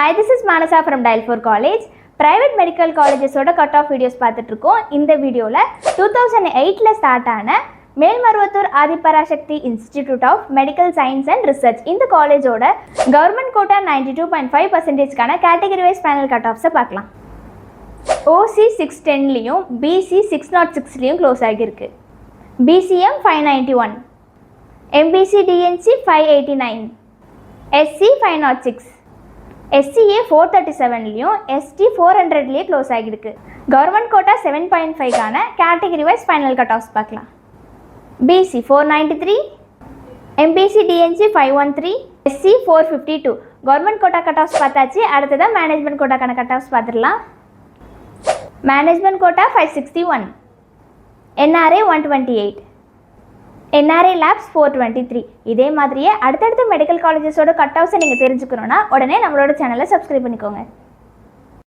Hi, this is Manasa from Dial 4 College. Private medical colleges ஓட cut off videos பார்த்துட்டு இருக்கோம். இந்த வீடியோல 2008ல ஸ்டார்ட் ஆன Melmaruvathur Adhiparasakthi institute of medical science and research இந்த காலேஜோட கவர்மெண்ட் கோட்டா 92.5%க்கான கேட்டகரி வைஸ் ஃபைனல் கட் ஆஃப்ஸை பார்க்கலாம். OC 610லையும் BC 606லையும் க்ளோஸ் ஆகியிருக்கு. BCM 591, MBC DNC 589, SC 506, SCA 437லையும் ST 400லேயே க்ளோஸ் ஆகியிருக்கு. கவர்மெண்ட் கோட்டா 7.5க்கான category wise final cut offs பார்க்கலாம். BC 493, MBC DNC 513, SC 452. Government quota cut offs பார்த்தாச்சு. அடுத்ததான் மேனேஜ்மெண்ட் கோட்டாக்கான கட் ஆஃப்ஸ் பார்த்துடலாம். Management quota 561, NRA 128, NRA labs 423. இதே மாதிரியே அடுத்தடுத்த மெடிக்கல் காலேஜஸோட கட் ஆஃப்ஸை நீங்கள் தெரிஞ்சுக்கணுன்னா உடனே நம்மளோட சேனலை சப்ஸ்கிரைப் பண்ணிக்கோங்க.